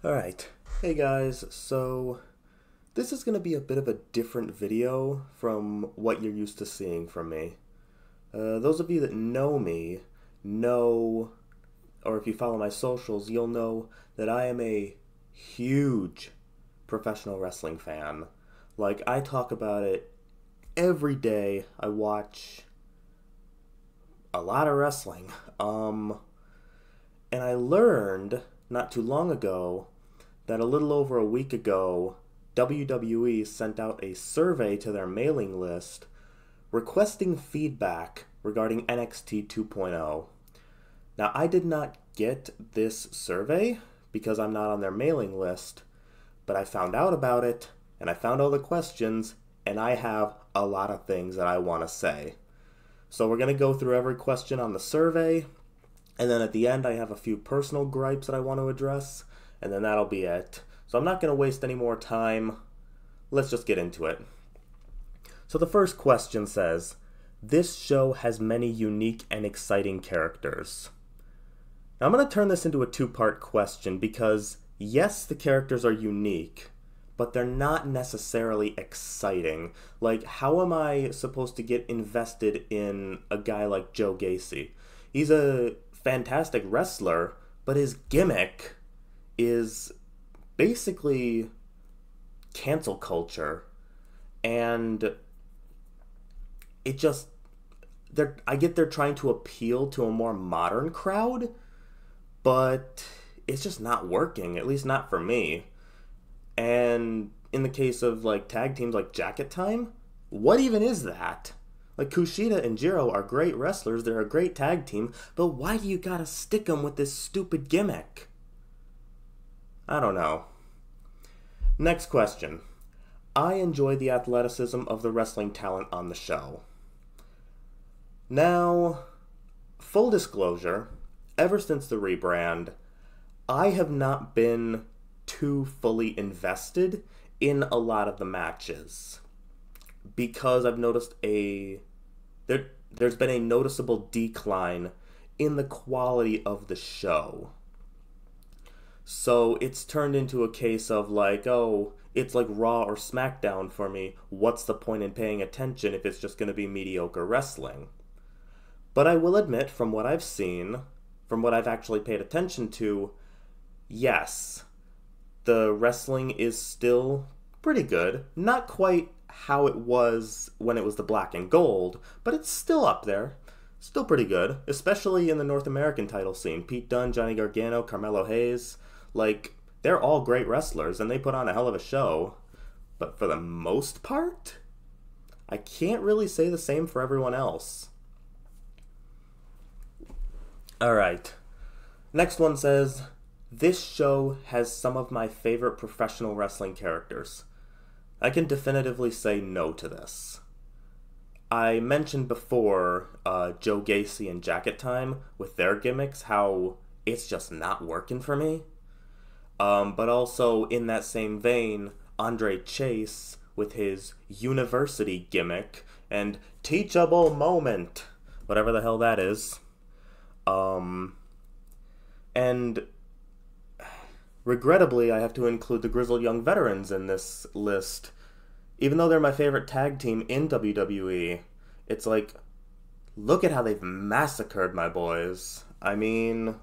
Alright, hey guys, so this is going to be a bit of a different video from what you're used to seeing from me. Those of you that know me know, or if you follow my socials, you'll know that I am a huge professional wrestling fan. Like, I talk about it every day. I watch a lot of wrestling. And I learned not too long ago that a little over a week ago, WWE sent out a survey to their mailing list requesting feedback regarding NXT 2.0. Now, I did not get this survey because I'm not on their mailing list, but I found out about it, and I found all the questions, and I have a lot of things that I want to say. So we're going to go through every question on the survey, and then at the end I have a few personal gripes that I want to address, and then that'll be it. So I'm not going to waste any more time. Let's just get into it. So the first question says, this show has many unique and exciting characters. Now I'm going to turn this into a two-part question because, yes, the characters are unique, but they're not necessarily exciting. Like, how am I supposed to get invested in a guy like Joe Gacy? He's a fantastic wrestler, but his gimmick is basically cancel culture. And it just, I get they're trying to appeal to a more modern crowd, but it's just not working, at least not for me. And in the case of like tag teams like Jacket Time, what even is that? Like, Kushida and Jiro are great wrestlers, they're a great tag team, but why do you gotta stick them with this stupid gimmick? I don't know. Next question. I enjoy the athleticism of the wrestling talent on the show. Now, full disclosure, ever since the rebrand, I have not been too fully invested in a lot of the matches because I've noticed there's been a noticeable decline in the quality of the show. So it's turned into a case of like, oh, it's like Raw or SmackDown for me. What's the point in paying attention if it's just going to be mediocre wrestling? But I will admit, from what I've seen, from what I've actually paid attention to, yes, the wrestling is still pretty good. Not quite how it was when it was the black and gold, but it's still up there. Still pretty good, especially in the North American title scene. Pete Dunne, Johnny Gargano, Carmelo Hayes, like, they're all great wrestlers, and they put on a hell of a show. But for the most part, I can't really say the same for everyone else. Alright, next one says, this show has some of my favorite professional wrestling characters. I can definitively say no to this. I mentioned before Joe Gacy and Jacket Time with their gimmicks, how it's just not working for me. But also in that same vein, Andre Chase with his university gimmick and teachable moment, whatever the hell that is. And regrettably, I have to include the Grizzled Young Veterans in this list. Even though they're my favorite tag team in WWE, it's like, look at how they've massacred my boys. I mean,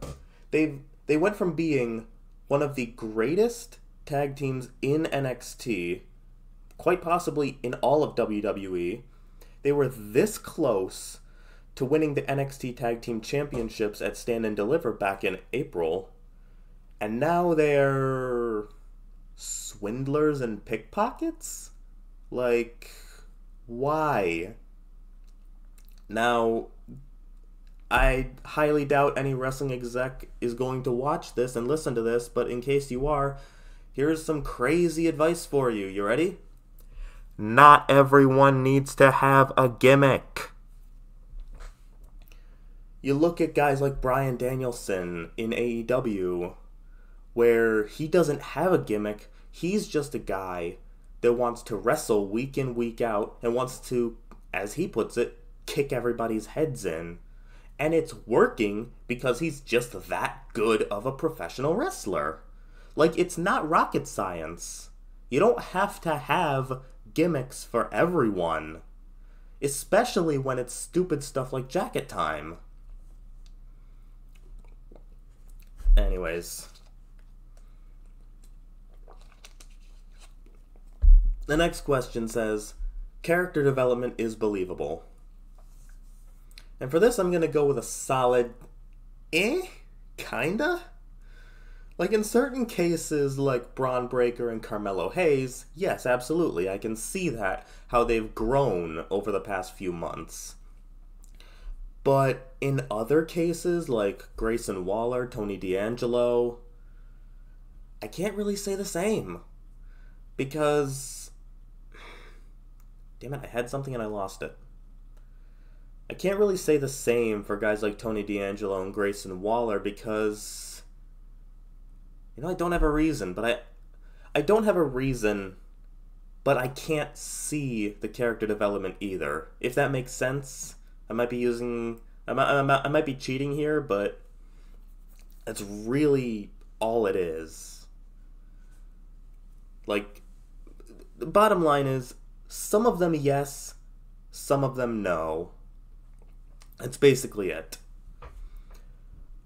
they went from being one of the greatest tag teams in NXT, quite possibly in all of WWE. They were this close to winning the NXT Tag Team Championships at Stand and Deliver back in April. And now they're swindlers and pickpockets? Like, why? Now, I highly doubt any wrestling exec is going to watch this and listen to this, but in case you are, here's some crazy advice for you. You ready? Not everyone needs to have a gimmick. You look at guys like Bryan Danielson in AEW, where he doesn't have a gimmick. He's just a guy that wants to wrestle week in, week out, and wants to, as he puts it, kick everybody's heads in. And it's working because he's just that good of a professional wrestler. Like, it's not rocket science. You don't have to have gimmicks for everyone. Especially when it's stupid stuff like jacket time. Anyways. The next question says, character development is believable. And for this, I'm going to go with a solid kinda? Like, in certain cases, like Braun Breaker and Carmelo Hayes, yes, absolutely, I can see that, how they've grown over the past few months. But in other cases, like Grayson Waller, Tony D'Angelo, I can't really say the same. Because, damn it, I had something and I lost it. I can't really say the same for guys like Tony D'Angelo and Grayson Waller because, you know, I don't have a reason, but I don't have a reason, but I can't see the character development either. If that makes sense, I might be I might be cheating here, but that's really all it is. Like, the bottom line is, some of them yes, some of them no. That's basically it.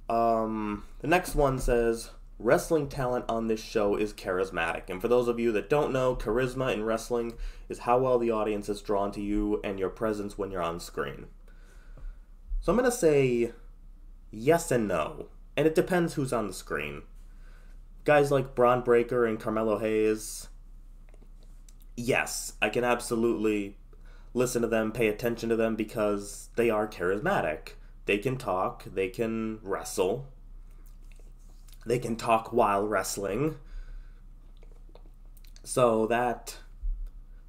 The next one says, wrestling talent on this show is charismatic. And for those of you that don't know, charisma in wrestling is how well the audience is drawn to you and your presence when you're on screen. So I'm going to say yes and no. And it depends who's on the screen. Guys like Braun Breaker and Carmelo Hayes, yes, I can absolutely listen to them, pay attention to them because they are charismatic. They can talk, they can wrestle, they can talk while wrestling. So that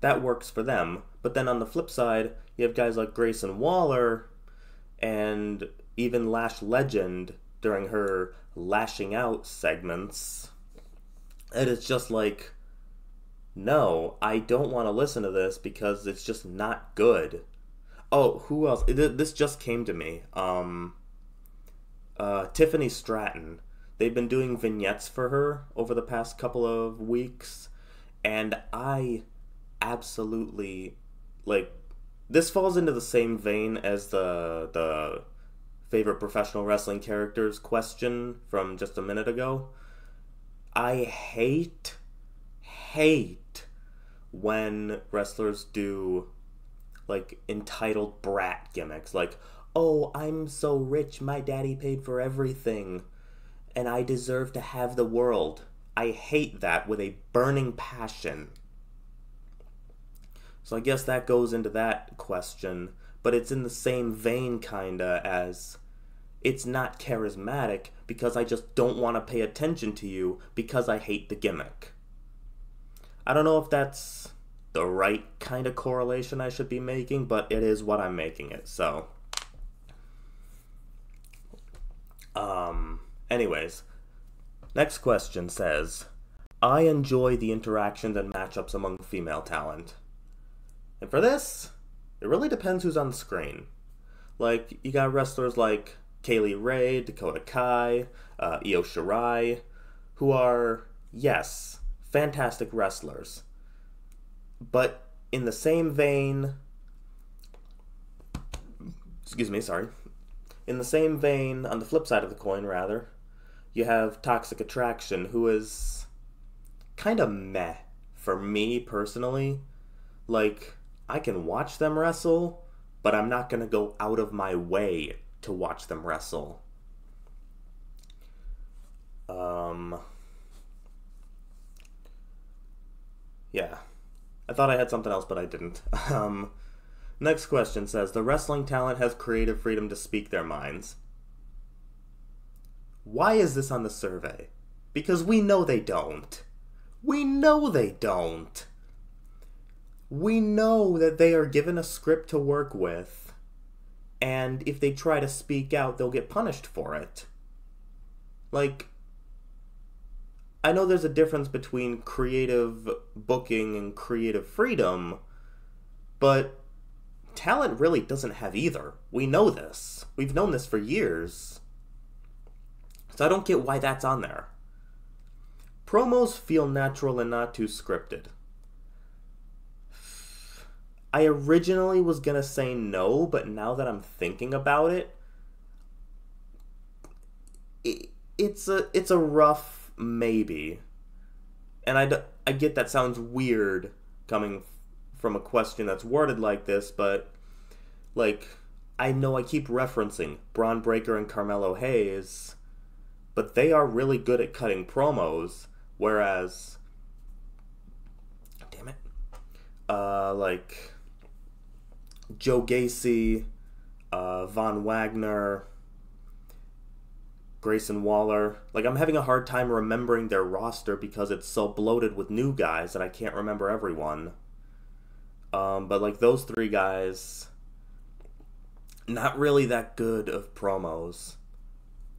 works for them. But then on the flip side, you have guys like Grayson Waller and even Lash Legend during her lashing out segments. And it's just like, no, I don't want to listen to this because it's just not good. Oh, who else? This just came to me. Tiffany Stratton. They've been doing vignettes for her over the past couple of weeks, and I absolutely, like, this falls into the same vein as the favorite professional wrestling characters question from just a minute ago. I hate when wrestlers do, like, entitled brat gimmicks. Like, oh, I'm so rich, my daddy paid for everything, and I deserve to have the world. I hate that with a burning passion. So I guess that goes into that question, but it's in the same vein, kinda, as it's not charismatic because I just don't want to pay attention to you because I hate the gimmick. I don't know if that's the right kind of correlation I should be making, but it is what I'm making it, so. Anyways, next question says, I enjoy the interactions and matchups among female talent. And for this, it really depends who's on the screen. Like, you got wrestlers like Kaylee Ray, Dakota Kai, Io Shirai, who are, yes, fantastic wrestlers. But in the same vein, in the same vein, on the flip side of the coin, rather, you have Toxic Attraction, who is kind of meh for me personally. Like, I can watch them wrestle, but I'm not going to go out of my way to watch them wrestle. Yeah. I thought I had something else, but I didn't. Next question says, the wrestling talent has creative freedom to speak their minds. Why is this on the survey? Because we know they don't. We know they don't. We know that they are given a script to work with, and if they try to speak out, they'll get punished for it. Like, I know there's a difference between creative booking and creative freedom, but talent really doesn't have either. We know this. We've known this for years. So I don't get why that's on there. promos feel natural and not too scripted? I originally was gonna say no, but now that I'm thinking about it, it's a rough maybe. And I get that sounds weird coming from a question that's worded like this, but like, I know I keep referencing Braun Breaker and Carmelo Hayes, but they are really good at cutting promos, whereas, damn it, like Joe Gacy, Von Wagner, Grayson Waller, like, I'm having a hard time remembering their roster because it's so bloated with new guys that I can't remember everyone. But like those three guys, not really that good of promos.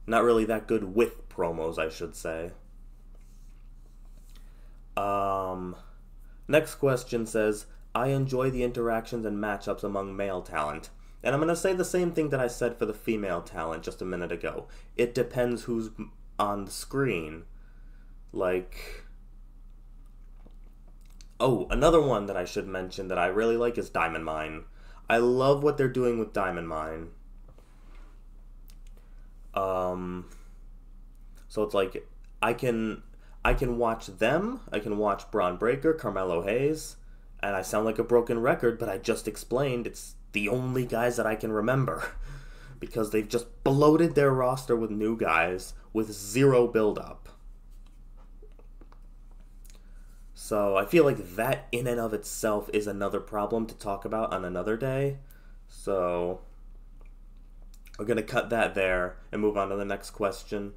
Not really that good with promos, I should say. Next question says, I enjoy the interactions and matchups among male talent. And I'm going to say the same thing that I said for the female talent just a minute ago. It depends who's on the screen. Like, oh, another one that I should mention that I really like is Diamond Mine. I love what they're doing with Diamond Mine. So it's like, I can watch them, I can watch Braun Breaker, Carmelo Hayes, and I sound like a broken record, but I just explained it's the only guys that I can remember. Because they've just bloated their roster with new guys with zero build-up. So I feel like that in and of itself is another problem to talk about on another day. So we're going to cut that there and move on to the next question.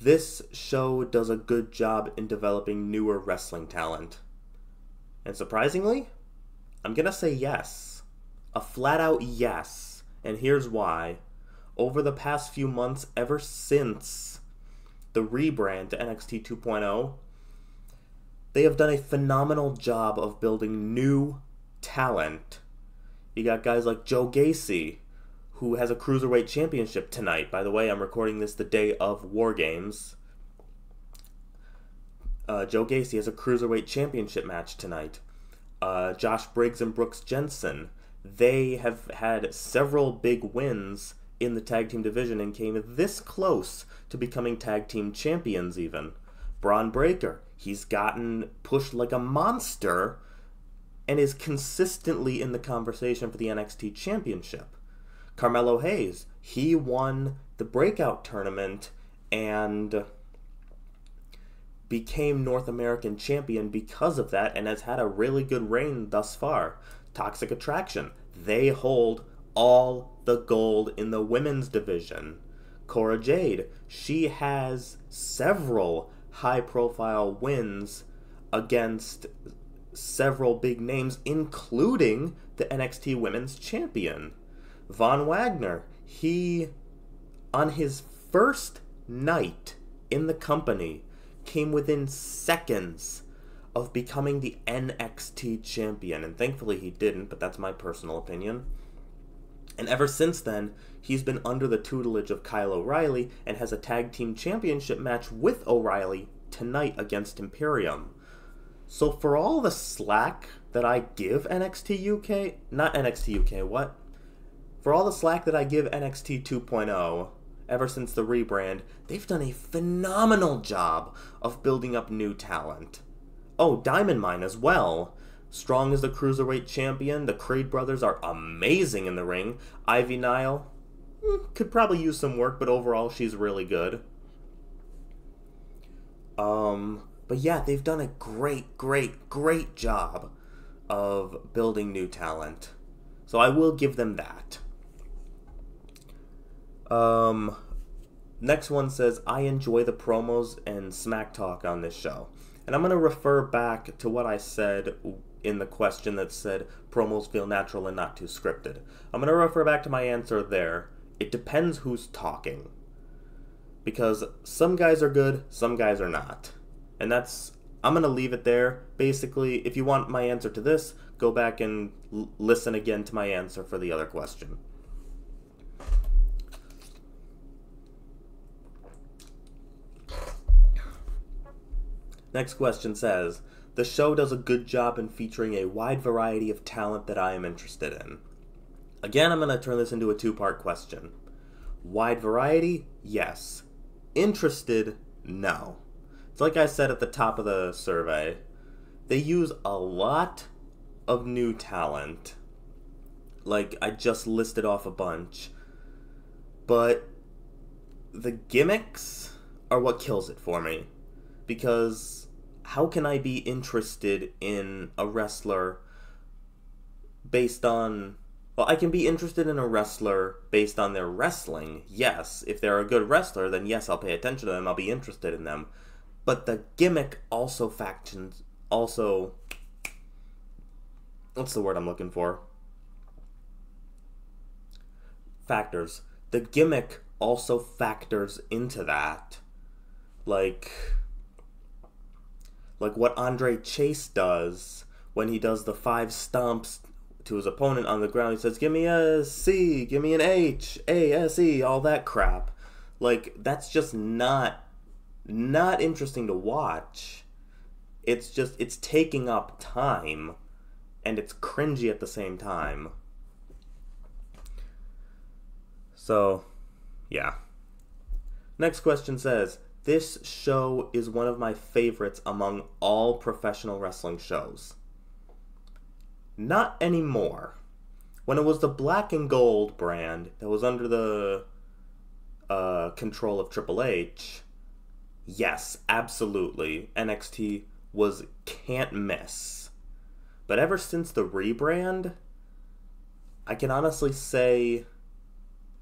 This show does a good job in developing newer wrestling talent. And surprisingly, I'm going to say yes. A flat out yes. And here's why. Over the past few months, ever since the rebrand to NXT 2.0, they have done a phenomenal job of building new talent. You got guys like Joe Gacy, who has a Cruiserweight Championship tonight. By the way, I'm recording this the day of War Games. Joe Gacy has a Cruiserweight Championship match tonight. Josh Briggs and Brooks Jensen, they have had several big wins in the tag team division and came this close to becoming tag team champions even. Braun Breaker, he's gotten pushed like a monster and is consistently in the conversation for the NXT Championship. Carmelo Hayes, he won the Breakout Tournament and became North American Champion because of that and has had a really good reign thus far. Toxic Attraction, they hold all the gold in the women's division. Cora Jade, she has several high-profile wins against several big names, including the NXT Women's Champion. Von Wagner, he, on his first night in the company, came within seconds of becoming the NXT champion. And thankfully he didn't, but that's my personal opinion. And ever since then, he's been under the tutelage of Kyle O'Reilly and has a tag team championship match with O'Reilly tonight against Imperium. So for all the slack that I give NXT UK, not NXT UK, what? For all the slack that I give NXT 2.0, ever since the rebrand, they've done a phenomenal job of building up new talent. Oh, Diamond Mine as well. Strong as the Cruiserweight Champion, the Creed brothers are amazing in the ring. Ivy Nile could probably use some work, but overall she's really good. But yeah, they've done a great job of building new talent. So I will give them that. Next one says, I enjoy the promos and smack talk on this show. And I'm going to refer back to what I said in the question that said, promos feel natural and not too scripted. I'm going to refer back to my answer there. It depends who's talking. Because some guys are good, some guys are not. And I'm going to leave it there. Basically, if you want my answer to this, go back and listen again to my answer for the other question. Next question says, the show does a good job in featuring a wide variety of talent that I am interested in. Again, I'm going to turn this into a two-part question. Wide variety? Yes. Interested? No. It's like I said at the top of the survey. They use a lot of new talent. Like, I just listed off a bunch. But the gimmicks are what kills it for me. Because how can I be interested in a wrestler based on... Well, I can be interested in a wrestler based on their wrestling. Yes, if they're a good wrestler, then yes, I'll pay attention to them. I'll be interested in them. But the gimmick also factions... Also... What's the word I'm looking for? Factors. The gimmick also factors into that. Like what Andre Chase does when he does the 5 stomps to his opponent on the ground. He says, give me a C, give me an H, A, S, E, all that crap. Like, that's just not interesting to watch. It's taking up time, and it's cringy at the same time. So, yeah. Next question says, this show is one of my favorites among all professional wrestling shows. Not anymore. When it was the Black and Gold brand that was under the control of Triple H, yes, absolutely, NXT was can't miss. But ever since the rebrand, I can honestly say,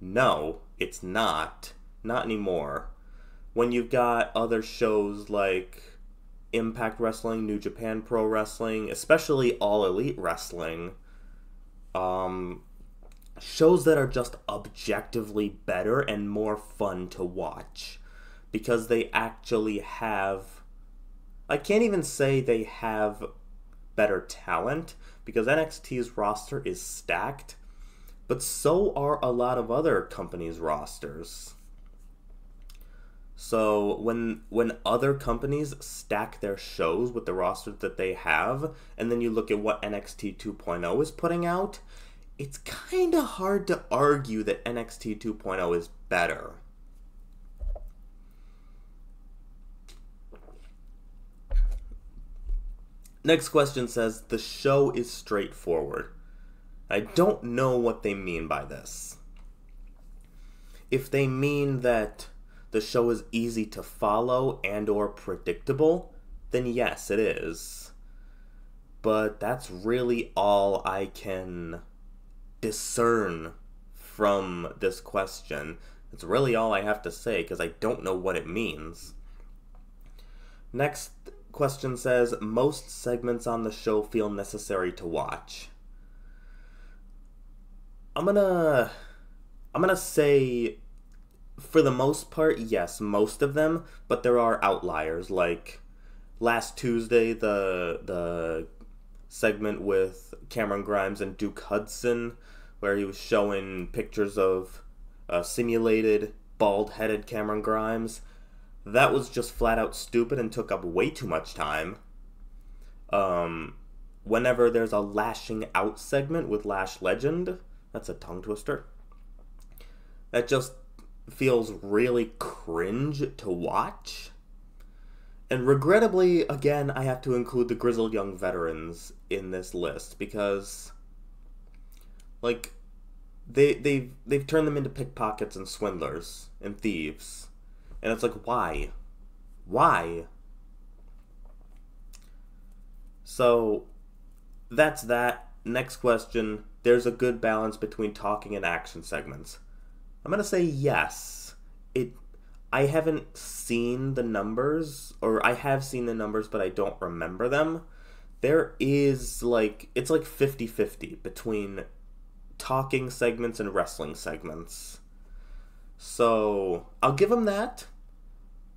no, it's not. Not anymore. When you've got other shows like Impact Wrestling, New Japan Pro Wrestling, especially All Elite Wrestling, shows that are just objectively better and more fun to watch. Because they actually have... I can't even say they have better talent, because NXT's roster is stacked, but so are a lot of other companies' rosters. So when other companies stack their shows with the roster that they have, and then you look at what NXT 2.0 is putting out, it's kind of hard to argue that NXT 2.0 is better. Next question says, the show is straightforward. I don't know what they mean by this. If they mean that the show is easy to follow and or predictable, then yes, it is. But that's really all I can discern from this question. It's really all I have to say, because I don't know what it means. Next question says, most segments on the show feel necessary to watch. I'm gonna say, for the most part, yes, most of them, but there are outliers, like last Tuesday, the segment with Cameron Grimes and Duke Hudson, where he was showing pictures of simulated bald-headed Cameron Grimes. That was just flat out stupid and took up way too much time. Whenever there's a lashing out segment with Lash Legend, that's a tongue twister, that just feels really cringe to watch. And regrettably, again, I have to include the grizzled young veterans in this list, because like they've turned them into pickpockets and swindlers and thieves. And it's like, why? Why? So that's that. Next question. There's a good balance between talking and action segments. I'm going to say yes. I haven't seen the numbers, or I have seen the numbers, but I don't remember them. There is it's like 50-50 between talking segments and wrestling segments. So I'll give them that.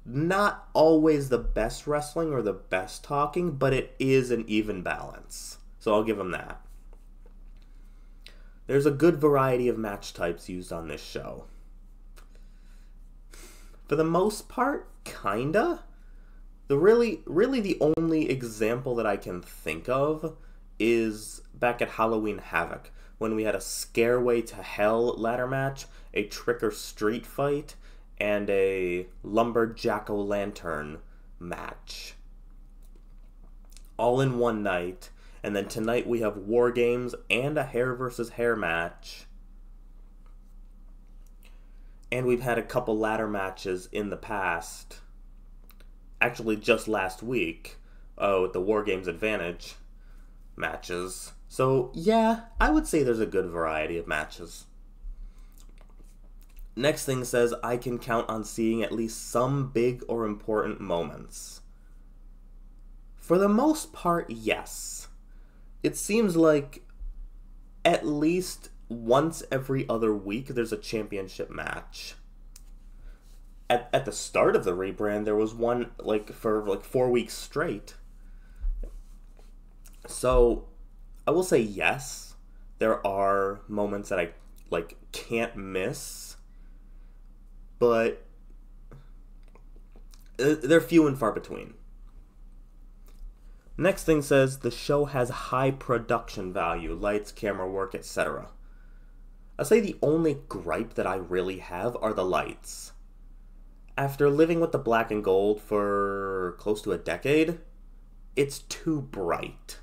Not always the best wrestling or the best talking, but it is an even balance. So I'll give them that. There's a good variety of match types used on this show. For the most part, kinda. really the only example that I can think of is back at Halloween Havoc, when we had a Scareway to Hell ladder match, a Trick or Street fight, and a Lumberjack-o'-lantern match. All in one night. And then tonight we have War Games and a hair versus hair match. And we've had a couple ladder matches in the past. Actually, just last week. The War Games Advantage matches. So, yeah, I would say there's a good variety of matches. Next thing says, I can count on seeing at least some big or important moments. For the most part, yes. It seems like at least once every other week there's a championship match. At the start of the rebrand, there was one for 4 weeks straight. So, I will say yes, there are moments that I can't miss, but they're few and far between. Next thing says, the show has high production value, lights, camera work, etc. I'll say the only gripe that I really have are the lights. After living with the black and gold for close to a decade, it's too bright.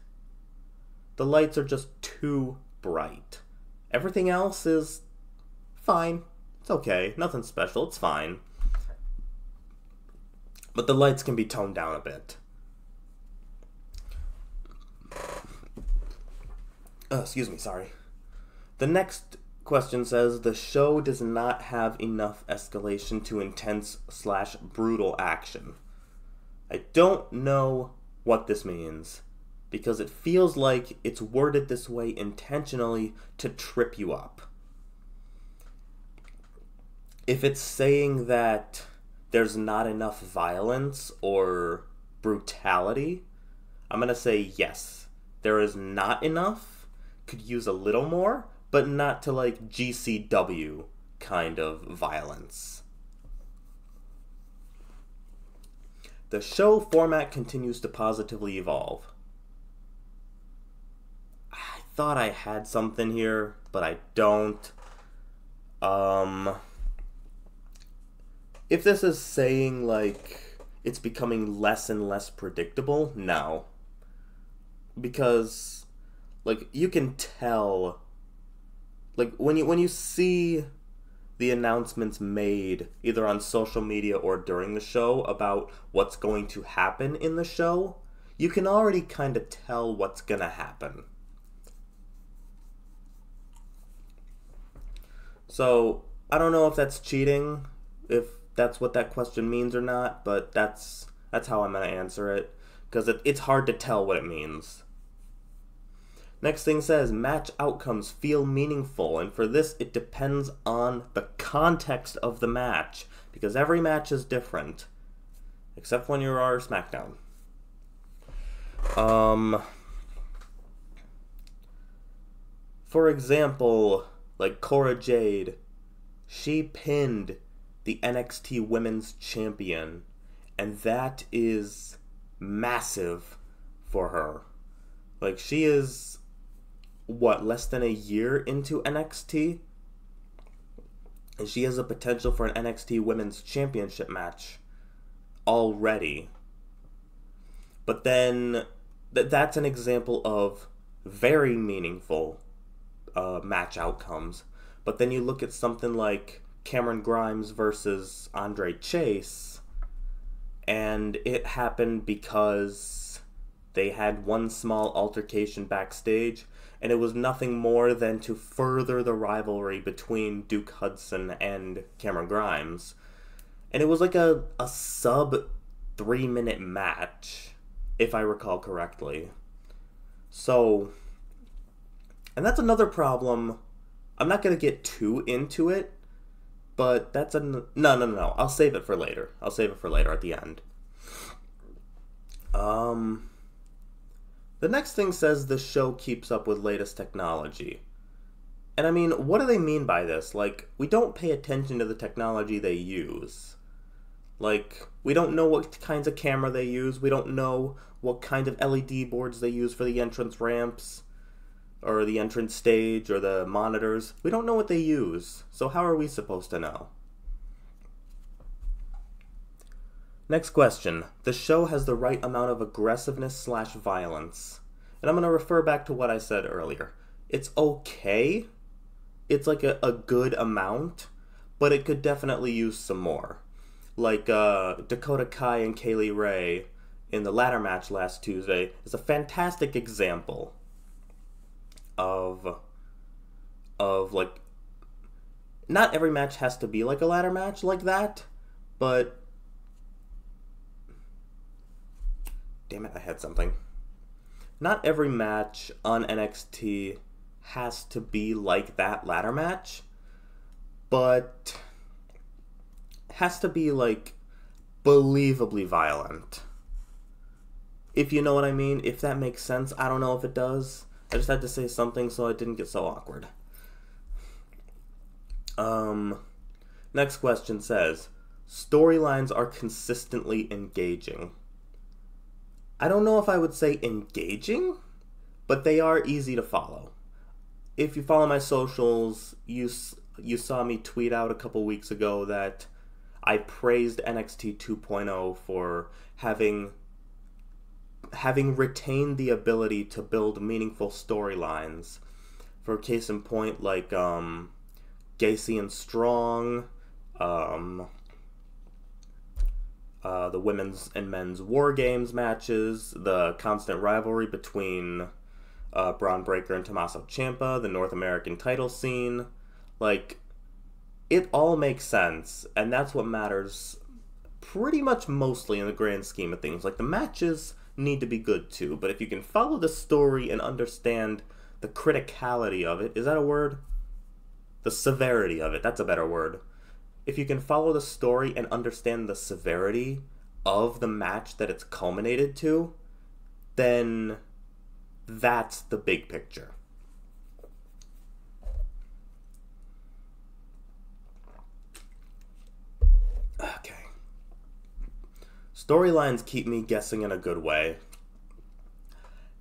The lights are just too bright. Everything else is fine. It's okay. Nothing special. It's fine. But the lights can be toned down a bit. Excuse me, sorry. The next question says, the show does not have enough escalation to intense/brutal action. I don't know what this means, because it feels like it's worded this way intentionally to trip you up. If it's saying that there's not enough violence or brutality, I'm going to say yes. There is not enough. Could use a little more, but not to GCW kind of violence. The show format continues to positively evolve. I thought I had something here, but I don't. If this is saying it's becoming less and less predictable, no. Because you can tell, when you see the announcements made either on social media or during the show about what's going to happen in the show, you can already kind of tell what's going to happen. So, I don't know if that's cheating, if that's what that question means or not, but that's how I'm going to answer it, because it's hard to tell what it means. Next thing says, match outcomes feel meaningful, and for this it depends on the context of the match, because every match is different, except when you're our SmackDown. For example, Cora Jade, she pinned the NXT Women's Champion, and that is massive for her. She is less than a year into NXT? And she has a potential for an NXT Women's Championship match already. But then, that's an example of very meaningful match outcomes. But then you look at something like Cameron Grimes versus Andre Chase, and it happened because they had one small altercation backstage, and it was nothing more than to further the rivalry between Duke Hudson and Cameron Grimes. And it was a sub 3-minute match, if I recall correctly. So, and that's another problem. I'm not going to get too into it, but that's no. I'll save it for later. I'll save it for later at the end. The next thing says the show keeps up with latest technology. And I mean, what do they mean by this? We don't pay attention to the technology they use. Like, we don't know what kinds of camera they use. We don't know what kind of LED boards they use for the entrance ramps, or the entrance stage, or the monitors. We don't know what they use, so how are we supposed to know? Next question. The show has the right amount of aggressiveness/violence. And I'm going to refer back to what I said earlier. It's okay. It's like a good amount, but it could definitely use some more. Like Dakota Kai and Kaylee Ray in the ladder match last Tuesday is a fantastic example of like, not every match has to be like a ladder match like that, but damn it, I had something. Not every match on NXT has to be like that ladder match, but has to be, like, believably violent. If you know what I mean, if that makes sense. I don't know if it does. I just had to say something so it didn't get so awkward. Next question says, storylines are consistently engaging. I don't know if I would say engaging, but they are easy to follow. If you follow my socials, you saw me tweet out a couple weeks ago that I praised NXT 2.0 for having retained the ability to build meaningful storylines. For case in point, like Gacy and Strong, the women's and men's War Games matches, the constant rivalry between Braun Breaker and Tommaso Ciampa, the North American title scene. Like, it all makes sense, and that's what matters pretty much mostly in the grand scheme of things. Like, the matches need to be good too, but if you can follow the story and understand the criticality of it, is that a word? The severity of it, that's a better word. If you can follow the story and understand the severity of the match that it's culminated to, then that's the big picture. Okay. Storylines keep me guessing in a good way.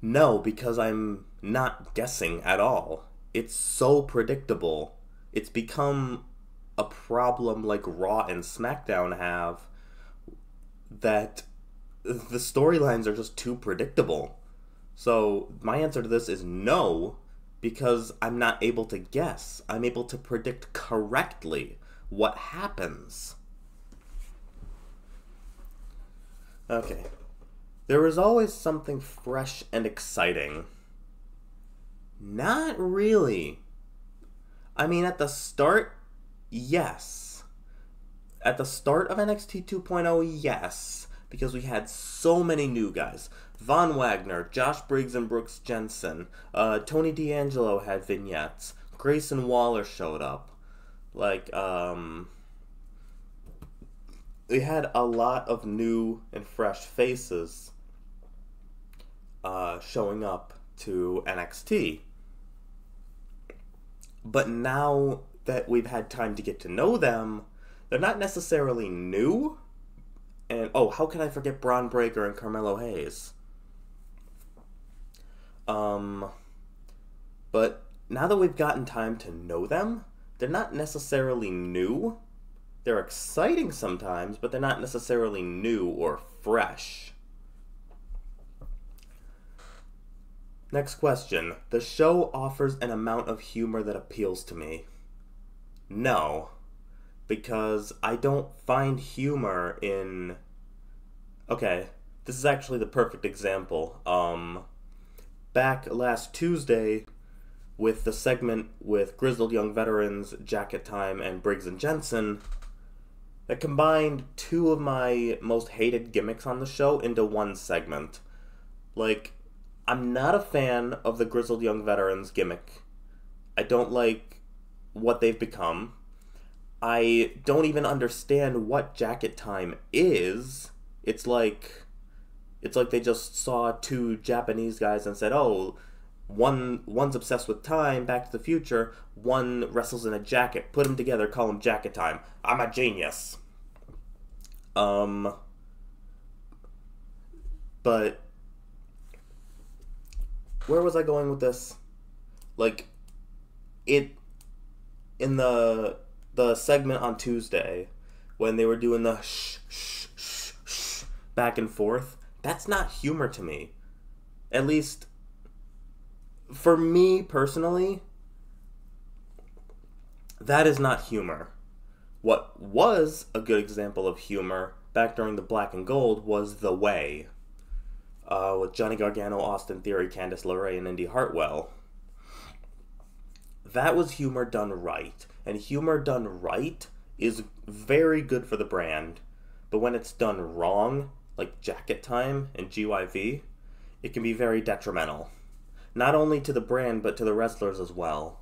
No, because I'm not guessing at all. It's so predictable. It's become a problem like Raw and SmackDown have, that the storylines are just too predictable. So my answer to this is no, because I'm not able to guess. I'm able to predict correctly what happens. Okay. There is always something fresh and exciting. Not really. I mean, at the start, yes. At the start of NXT 2.0, yes. Because we had so many new guys. Von Wagner, Josh Briggs and Brooks Jensen, Tony D'Angelo had vignettes. Grayson Waller showed up. Like, we had a lot of new and fresh faces showing up to NXT. But now that we've had time to get to know them, they're not necessarily new. And, oh, how can I forget Braun Breaker and Carmelo Hayes? But now that we've gotten time to know them, they're not necessarily new. They're exciting sometimes, but they're not necessarily new or fresh. Next question. The show offers an amount of humor that appeals to me. No, because I don't find humor in... Okay, this is actually the perfect example. Back last Tuesday, with the segment with Grizzled Young Veterans, Jacket Time, and Briggs and Jensen, that combined two of my most hated gimmicks on the show into one segment. Like, I'm not a fan of the Grizzled Young Veterans gimmick. I don't like what they've become. I don't even understand what Jacket Time is. It's like they just saw two Japanese guys and said, oh, one's obsessed with time, Back to the Future, one wrestles in a jacket, put them together, call them Jacket Time. I'm a genius. Um, but where was I going with this? Like, it in the segment on Tuesday when they were doing the shh shh shh shh back and forth, that's not humor to me. At least for me personally, that is not humor. What was a good example of humor back during the Black and Gold was The Way, with Johnny Gargano, Austin Theory, Candice LeRae, and Indy Hartwell. That was humor done right. And humor done right is very good for the brand. But when it's done wrong, like Jacket Time and GYV, it can be very detrimental. Not only to the brand, but to the wrestlers as well.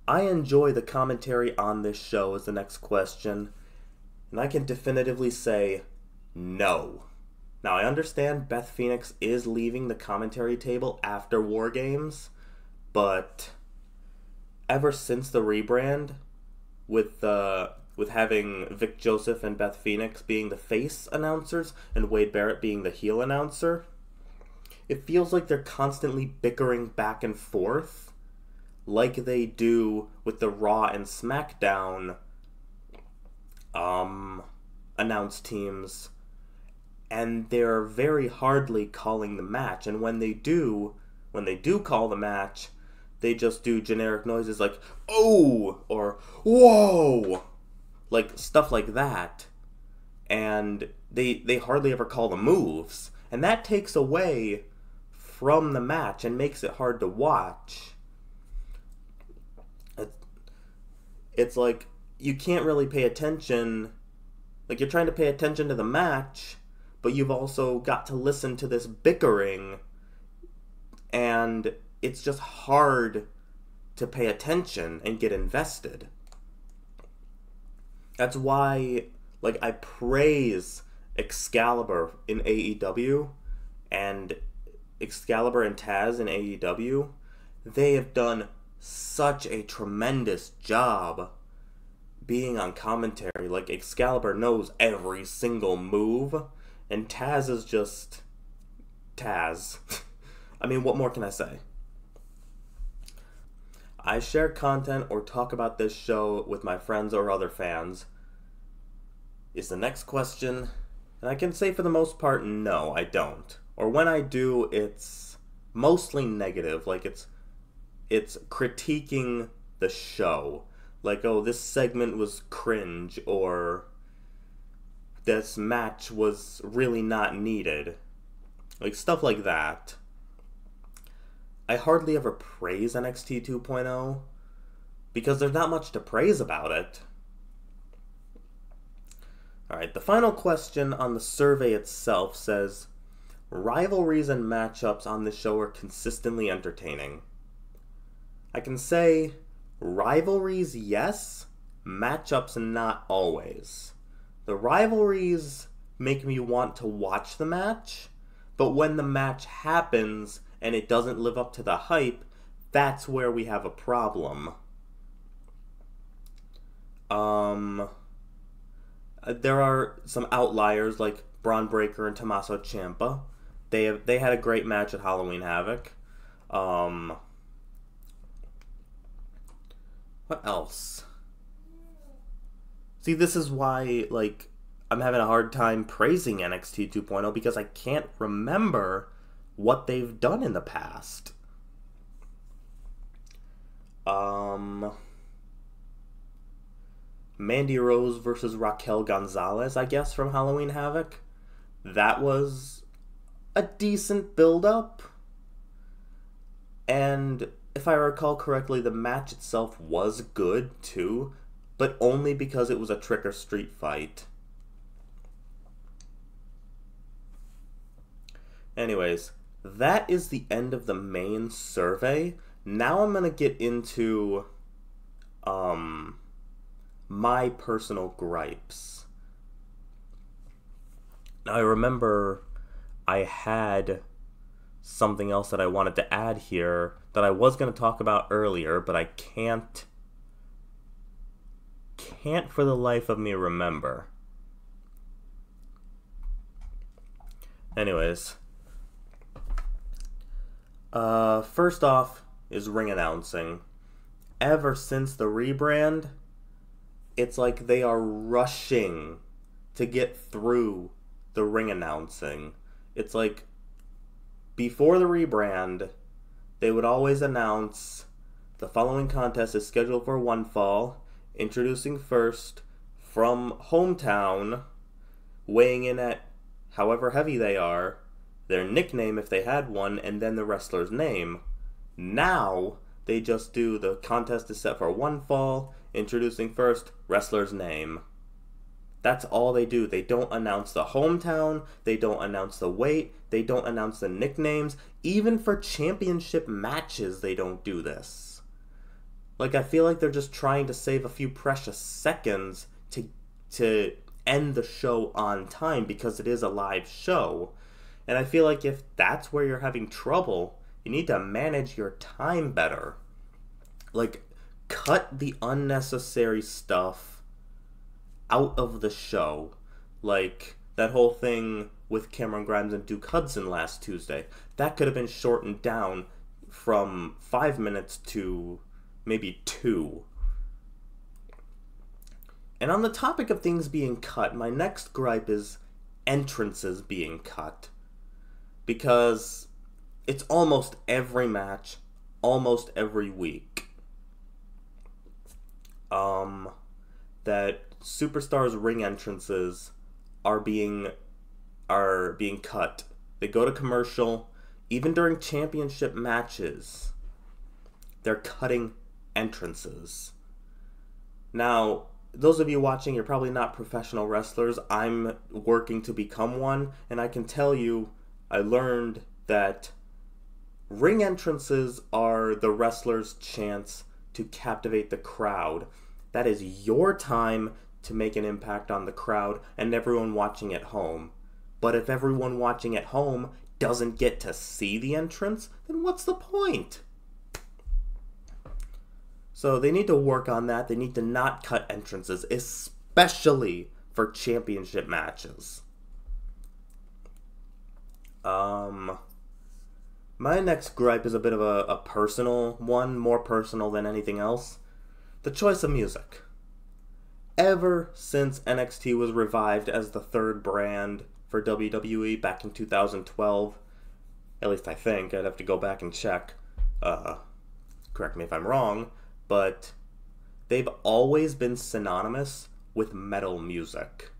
I enjoy the commentary on this show is the next question. And I can definitively say no. Now, I understand Beth Phoenix is leaving the commentary table after War Games, but ever since the rebrand, with having Vic Joseph and Beth Phoenix being the face announcers and Wade Barrett being the heel announcer, it feels like they're constantly bickering back and forth, like they do with the Raw and SmackDown announced teams, and they're very hardly calling the match. And when they do call the match, they just do generic noises like "oh" or "whoa," like stuff like that, and they hardly ever call the moves, and that takes away from the match and makes it hard to watch. It's like you can't really pay attention. Like, you're trying to pay attention to the match, but you've also got to listen to this bickering, and it's just hard to pay attention and get invested. That's why, like, I praise Excalibur in AEW and Excalibur and Taz in AEW. They have done such a tremendous job being on commentary. Like, Excalibur knows every single move, and Taz is just Taz. I mean, what more can I say? I share content or talk about this show with my friends or other fans, is the next question, and I can say for the most part, no, I don't. Or when I do, it's mostly negative. Like, it's critiquing the show. Like, oh, this segment was cringe, or this match was really not needed. Like, stuff like that. I hardly ever praise NXT 2.0 because there's not much to praise about it. Alright, the final question on the survey itself says, rivalries and matchups on this show are consistently entertaining. I can say rivalries, yes, matchups not always. The rivalries make me want to watch the match, but when the match happens and it doesn't live up to the hype, that's where we have a problem. There are some outliers like Braun Breaker and Tommaso Ciampa. They had a great match at Halloween Havoc. What else? See, this is why, like, I'm having a hard time praising NXT 2.0 because I can't remember what they've done in the past. Mandy Rose versus Raquel Gonzalez, I guess, from Halloween Havoc. That was a decent build-up. And if I recall correctly, the match itself was good, too, but only because it was a trick or street fight. Anyways, that is the end of the main survey. Now I'm going to get into my personal gripes. Now, I remember I had something else that I wanted to add here that I was going to talk about earlier, but I can't can't for the life of me remember. Anyways. First off is ring announcing. Ever since the rebrand, it's like they are rushing to get through the ring announcing. It's like, before the rebrand, they would always announce the following contest is scheduled for one fall, introducing first from hometown, weighing in at however heavy they are, their nickname if they had one, and then the wrestler's name. Now, they just do the contest is set for one fall, introducing first, wrestler's name. That's all they do. They don't announce the hometown, they don't announce the weight, they don't announce the nicknames. Even for championship matches, they don't do this. Like, I feel like they're just trying to save a few precious seconds to end the show on time because it is a live show. And I feel like if that's where you're having trouble, you need to manage your time better. Like, cut the unnecessary stuff out of the show. Like, that whole thing with Cameron Grimes and Duke Hudson last Tuesday. That could have been shortened down from 5 minutes to maybe 2. And on the topic of things being cut, my next gripe is entrances being cut. Because it's almost every match, almost every week, that superstars' ring entrances are being cut. They go to commercial. Even during championship matches, they're cutting entrances. Now, those of you watching, you're probably not professional wrestlers. I'm working to become one, and I can tell you, I learned that ring entrances are the wrestler's chance to captivate the crowd. That is your time to make an impact on the crowd and everyone watching at home. But if everyone watching at home doesn't get to see the entrance, then what's the point? So they need to work on that. They need to not cut entrances, especially for championship matches. My next gripe is a bit of a personal one, more personal than anything else. The choice of music. Ever since NXT was revived as the third brand for WWE back in 2012, at least I think, I'd have to go back and check, correct me if I'm wrong, but they've always been synonymous with metal music.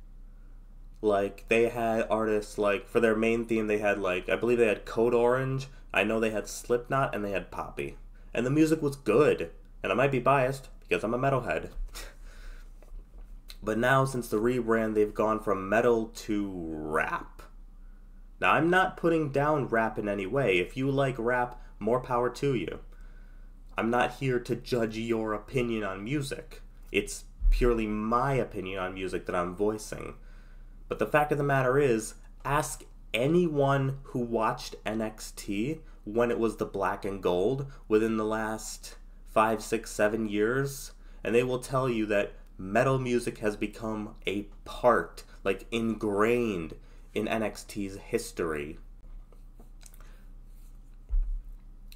Like, they had artists, like, for their main theme, they had, like, I believe they had Code Orange, I know they had Slipknot, and they had Poppy. And the music was good. And I might be biased, because I'm a metalhead. But now, since the rebrand, they've gone from metal to rap. Now, I'm not putting down rap in any way. If you like rap, more power to you. I'm not here to judge your opinion on music. It's purely my opinion on music that I'm voicing. But the fact of the matter is, ask anyone who watched NXT when it was the black and gold within the last 5, 6, 7 years, and they will tell you that metal music has become a part, like ingrained in NXT's history.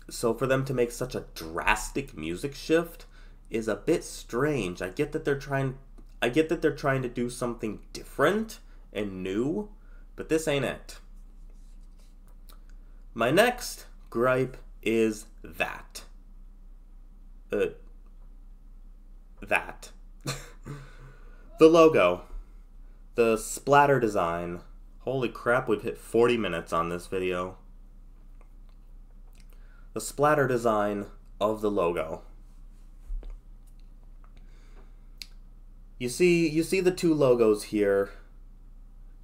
So for them to make such a drastic music shift is a bit strange. I get that they're trying to do something different and new, but this ain't it. My next gripe is that. The logo. The splatter design. Holy crap, we've hit 40 minutes on this video. The splatter design of the logo. You see the two logos here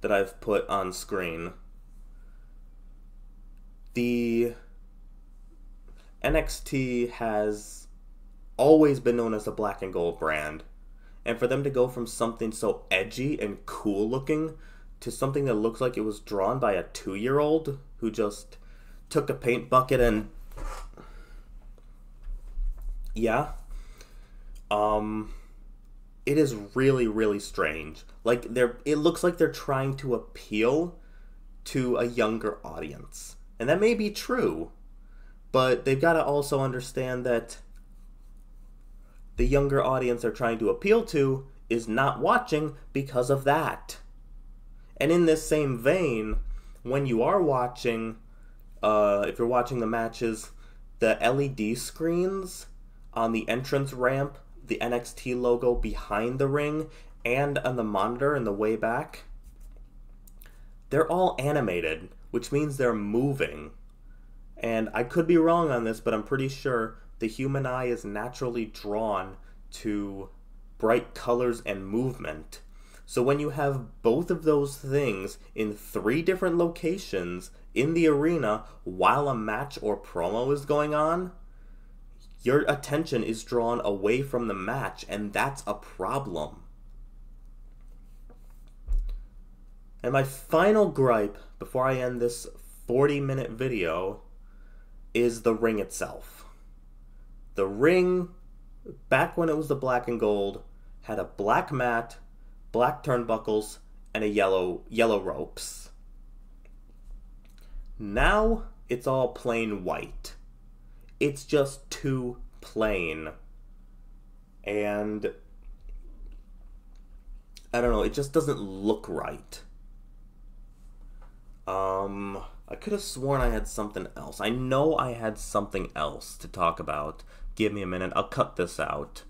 that I've put on screen. The NXT has always been known as a black and gold brand. And for them to go from something so edgy and cool looking to something that looks like it was drawn by a 2-year-old who just took a paint bucket and... Yeah. it is really, really strange. Like, it looks like they're trying to appeal to a younger audience. And that may be true, but they've got to also understand that the younger audience they're trying to appeal to is not watching because of that. And in this same vein, when you are watching, if you're watching the matches, the LED screens on the entrance ramp, the NXT logo behind the ring, and on the monitor in the way back, they're all animated, which means they're moving. And I could be wrong on this, but I'm pretty sure the human eye is naturally drawn to bright colors and movement. So when you have both of those things in 3 different locations in the arena while a match or promo is going on, your attention is drawn away from the match, and that's a problem. And my final gripe before I end this 40-minute video is the ring itself. The ring, back when it was the black and gold, had a black mat, black turnbuckles, and a yellow ropes. Now it's all plain white. It's just too plain. And I don't know, it just doesn't look right. I could have sworn I had something else. I know I had something else to talk about. Give me a minute, I'll cut this out.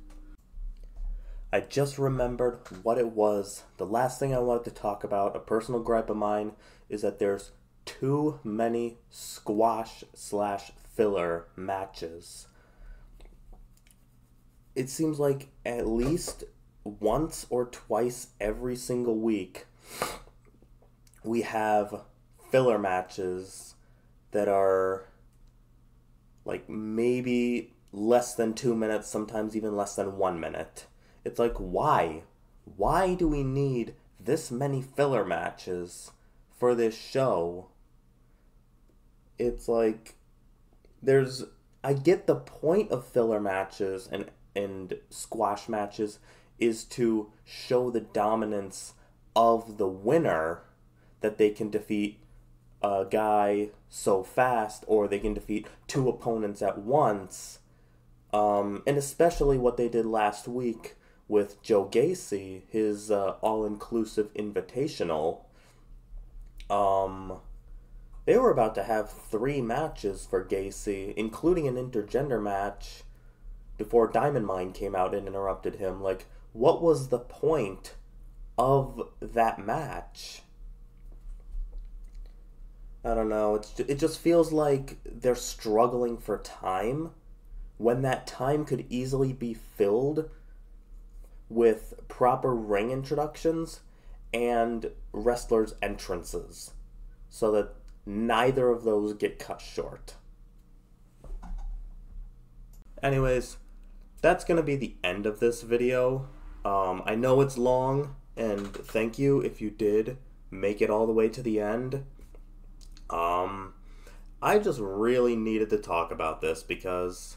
I just remembered what it was. The last thing I wanted to talk about, a personal gripe of mine, is that there's too many squash/filler matches. It seems like at least once or twice every single week we have filler matches that are like maybe less than 2 minutes, sometimes even less than 1 minute. It's like, why? Why do we need this many filler matches for this show? It's like, I get the point of filler matches and squash matches is to show the dominance of the winner, that they can defeat a guy so fast, or they can defeat 2 opponents at once. And especially what they did last week with Joe Gacy, his all-inclusive invitational. They were about to have 3 matches for Gacy, including an intergender match, before Diamond Mine came out and interrupted him. Like, what was the point of that match? I don't know, it just feels like they're struggling for time, when that time could easily be filled with proper ring introductions and wrestlers' entrances, so that neither of those get cut short. Anyways, that's going to be the end of this video. I know it's long, and thank you if you did make it all the way to the end. I just really needed to talk about this because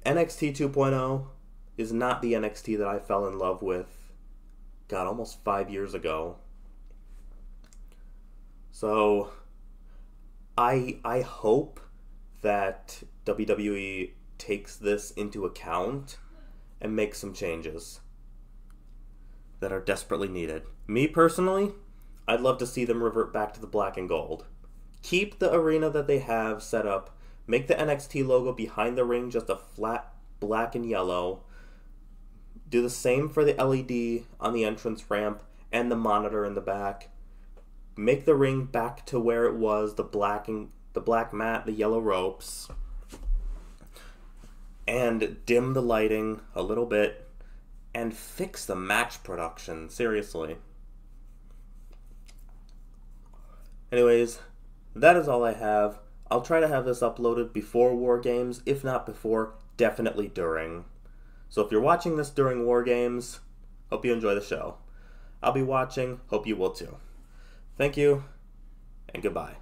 NXT 2.0 is not the NXT that I fell in love with, God, almost 5 years ago. So, I hope that WWE takes this into account and makes some changes that are desperately needed. Me personally, I'd love to see them revert back to the black and gold. Keep the arena that they have set up. Make the NXT logo behind the ring just a flat black and yellow. Do the same for the LED on the entrance ramp and the monitor in the back. Make the ring back to where it was, the black mat, the yellow ropes. And dim the lighting a little bit. And fix the match production, seriously. Anyways, that is all I have. I'll try to have this uploaded before War Games. If not before, definitely during. So if you're watching this during War Games, hope you enjoy the show. I'll be watching, hope you will too. Thank you, and goodbye.